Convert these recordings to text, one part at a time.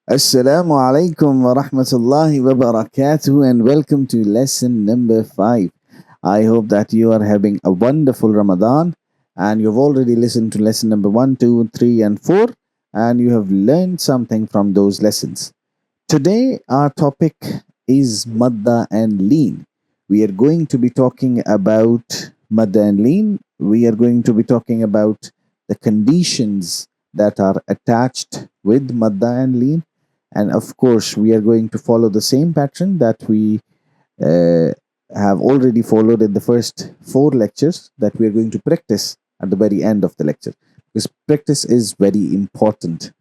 Assalamu alaikum wa rahmatullahi wa barakatuh, and welcome to lesson number 5. I hope that you are having a wonderful Ramadan and you've already listened to lesson number 1, 2, 3, and 4, and you have learned something from those lessons. Today, our topic is Maddah and Leen. We are going to be talking about Maddah and Leen. We are going to be talking about the conditions that are attached with Maddah and Leen, and of course, we are going to follow the same pattern that we uh, have already followed in the first 4 lectures, that we are going to practice at the very end of the lecture, because practice is very important.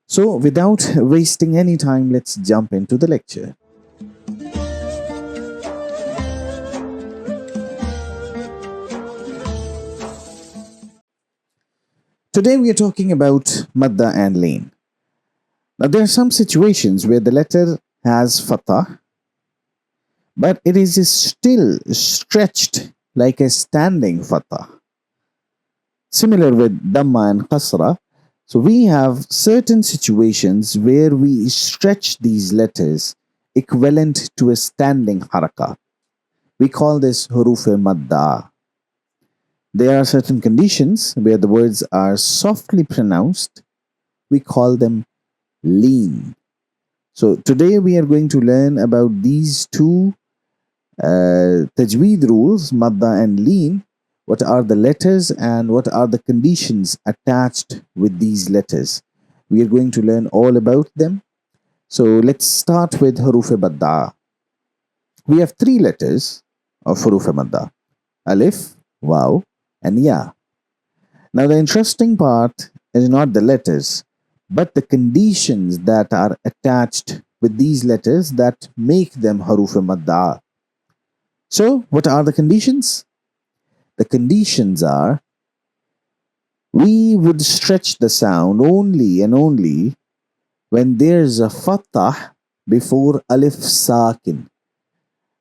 So, without wasting any time, let's jump into the lecture. Today, we are talking about Maddah and Leen. Now, there are some situations where the letter has fatah, but it is still stretched like a standing fatah. Similar with Dhamma and Qasra. So we have certain situations where we stretch these letters equivalent to a standing haraka. We call this huruf madda. There are certain conditions where the words are softly pronounced. We call them leen. So today we are going to learn about these two Tajweed rules, Maddah and Leen. What are the letters and what are the conditions attached with these letters? We are going to learn all about them. So let's start with Huruf Madda. We have 3 letters of Huruf Madda: Alif, Waw, and Ya. Now the interesting part is not the letters, but the conditions that are attached with these letters that make them Huruf Madda. So, what are the conditions? The conditions are we would stretch the sound only and only when there's a fatah before alif sakin.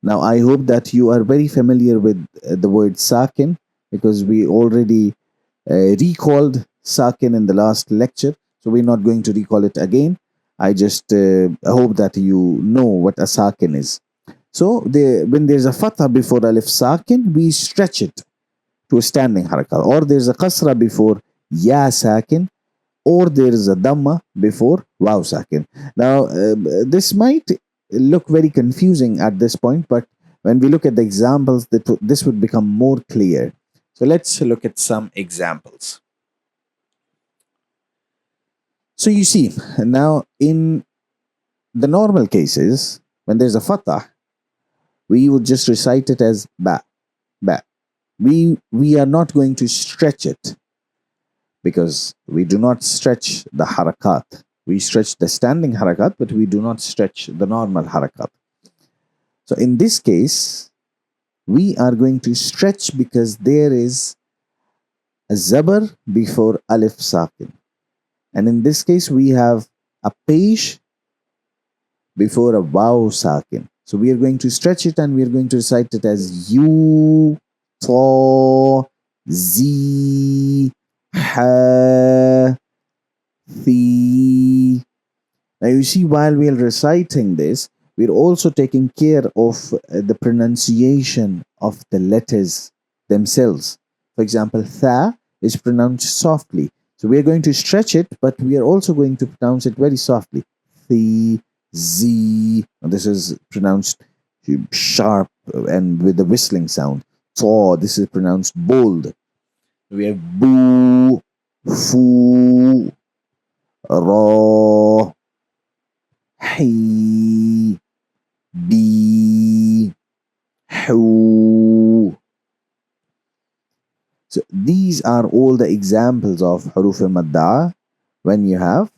Now, I hope that you are very familiar with the word sakin, because we already recalled sakin in the last lecture. So, we're not going to recall it again. I just hope that you know what a sakin is. So when there's a fatha before alif sakin, we stretch it to a standing haraka. Or there's a kasra before ya sakin, or there is a dhamma before waw sakin. Now, this might look very confusing at this point, but when we look at the examples, this would become more clear. So let's look at some examples. So you see, now in the normal cases, when there's a fatah, we would just recite it as ba, ba. We are not going to stretch it, because we do not stretch the harakat. We stretch the standing harakat, but we do not stretch the normal harakat. So in this case, we are going to stretch because there is a zabar before alif sakin. And in this case, we have a pesh before a waw sakin. So we are going to stretch it and we are going to recite it as you, ta, zi, ha, thi. Now you see, while we are reciting this, we're also taking care of the pronunciation of the letters themselves. For example, tha is pronounced softly. So we are going to stretch it, but we are also going to pronounce it very softly. Thi, Z. This is pronounced sharp and with the whistling sound. Thaw, this is pronounced bold. We have boo, foo, ra, hi, bi, hu. So these are all the examples of huruf madda when you have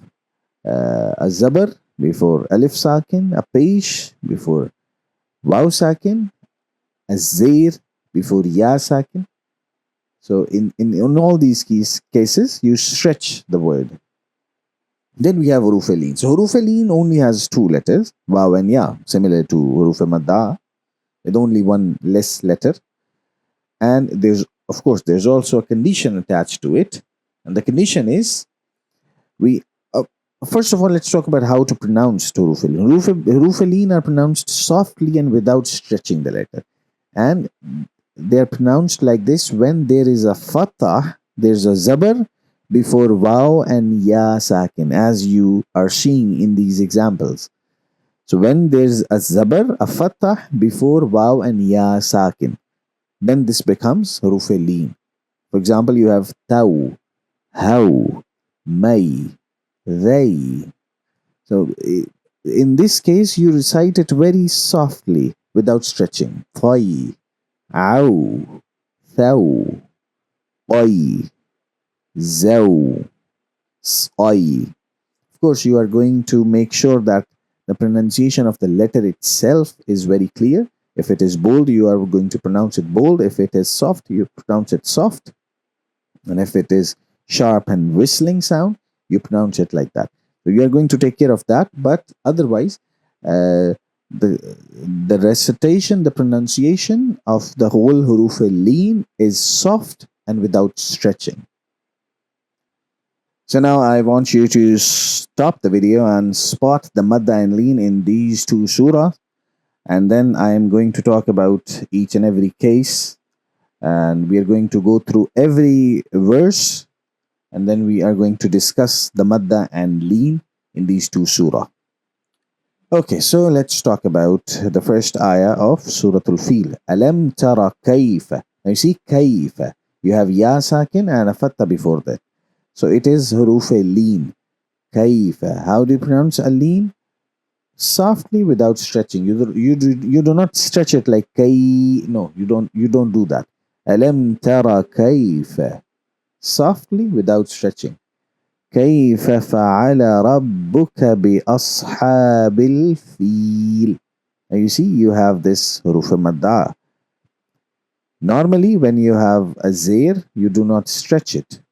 a zabar before alif sakin, a pesh before waw sakin, a zair before ya sakin. So in all these cases, you stretch the word. Then we have huruf leen. So huruf leen only has 2 letters, waw and ya, similar to huruf madda, with only 1 less letter. And there's also a condition attached to it. And the condition is, we first of all, let's talk about how to pronounce huruf al-leen. Huruf al-leen are pronounced softly and without stretching the letter. And they are pronounced like this when there is a fatah, there's a zabar before waw and ya sakin, as you are seeing in these examples. So when there's a zabar, a fatah before waw and ya sakin, then this becomes huruf al-leen. For example, you have taw, how, may, they. So in this case, you recite it very softly without stretching. Thai, ow, thou, oi, zau, soi. Of course, you are going to make sure that the pronunciation of the letter itself is very clear. If it is bold, you are going to pronounce it bold. If it is soft, you pronounce it soft. And if it is sharp and whistling sound, you pronounce it like that. So you are going to take care of that, but otherwise, the recitation, the pronunciation of the whole huruf al-leen is soft and without stretching. So now I want you to stop the video and spot the Maddah and Leen in these two surahs, and then I am going to talk about each and every case, and we are going to go through every verse, and then we are going to discuss the Maddah and Leen in these two surah. Okay, so let's talk about the first ayah of Surah Al-Fil. Alam tara kayfa. Now you see kayfa. You have ya sakin and a fatta before that. So it is huruf al-leen. Kayfa. How do you pronounce al-leen? Softly without stretching. You do not stretch it like kay. No, you don't do that. Alam tara kayfa. Softly without stretching. كيف فعل ربك بأصحاب الفيل. Now you see, you have this huruf madda. Normally, when you have a zair, you do not stretch it.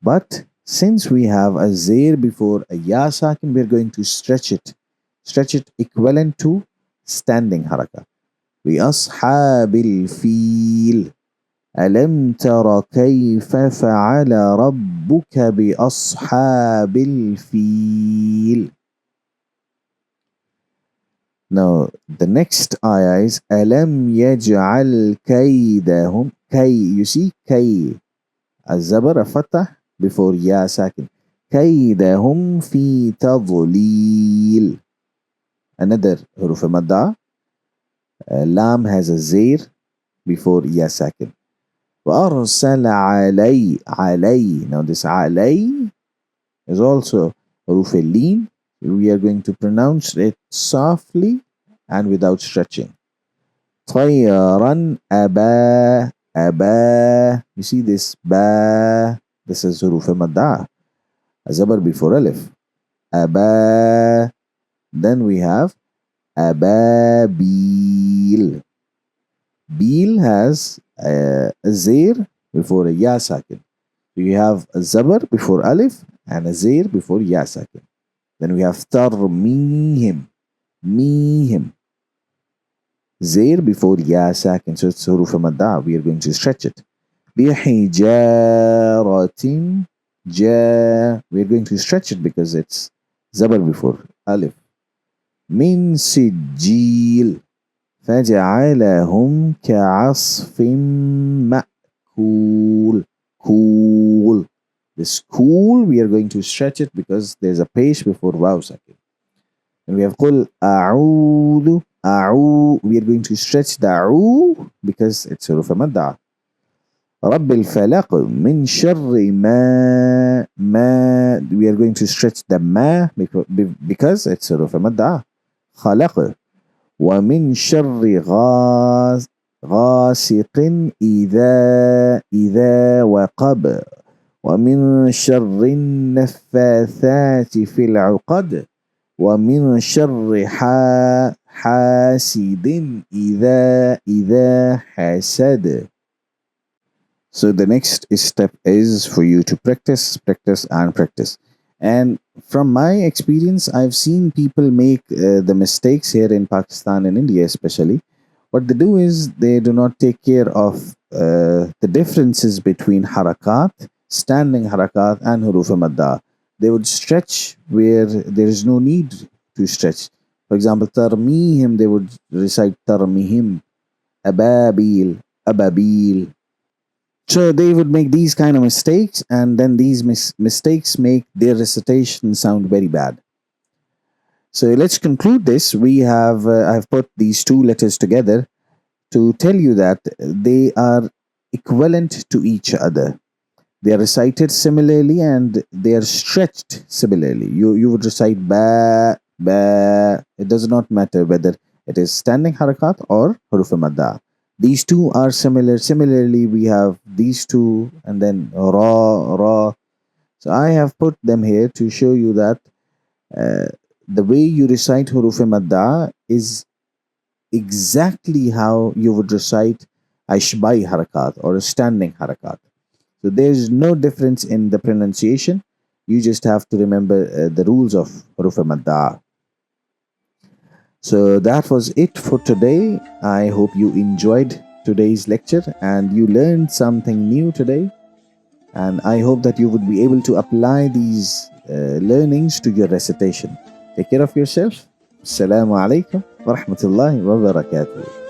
But since we have a zair before a ya sakin, we're going to stretch it. Stretch it equivalent to standing haraka. بأصحاب الفيل. ألم تر كيف فعل ربك بأصحاب الفيل. Now the next ayah is ألم يجعل كيدهم. كي, you see كي, الزبر فتح before يا ساكن. كيدهم في تضليل. Another huruf madda. Lam has a zair before ya sakin. وأرسل علي. Now this علي is also huruf al-leen. We are going to pronounce it softly and without stretching. طيرا أبا. You see this ba. This is huruf madda. A zabar before alif. أبا. Then we have أبابيل. Bil has a zair before a ya sakin. So you have a zabar before alif and a zair before ya sakin. Then we have tarmihim. Mihim. Zair before ya sakin. So it's huruf madda. We are going to stretch it. Bihijaratin. Ja. We are going to stretch it because it's zabar before alif. Min sijil. فجعلهم كعصف مأكول. Cool. This cool, we are going to stretch it because there's a pesh before waw sakin. And we have قل أعوذ. We are going to stretch the أعو because it's huruf madda. رب الفلق من شر ما. We are going to stretch the ما because it's huruf madda. خلق. ومن شر غاسق إذا وقب. ومن شر النفاثات في العقد. ومن شر حاسد إذا حسد. So the next step is for you to practice and practice. And from my experience, I've seen people make the mistakes here in Pakistan and India especially. What they do is they do not take care of the differences between harakat, standing harakat and huruf madda. they would stretch where there is no need to stretch. For example, tarmihim, they would recite tarmihim, ababil, ababil. So they would make these kind of mistakes, and then these mistakes make their recitation sound very bad. So let's conclude this. We have I've put these two letters together to tell you that they are equivalent to each other. They are recited similarly and they are stretched similarly. You would recite ba ba. It does not matter whether it is standing harakat or huruf madda. These two are similar. Similarly, we have these two and then ra ra. So I have put them here to show you that uh, the way you recite huruf madda is exactly how you would recite ashbai harakat or a standing harakat. So there's no difference in the pronunciation. You just have to remember the rules of huruf madda. So that was it for today. I hope you enjoyed today's lecture and you learned something new today. And I hope that you would be able to apply these learnings to your recitation. Take care of yourself. Assalamu alaikum wa rahmatullahi wa barakatuh.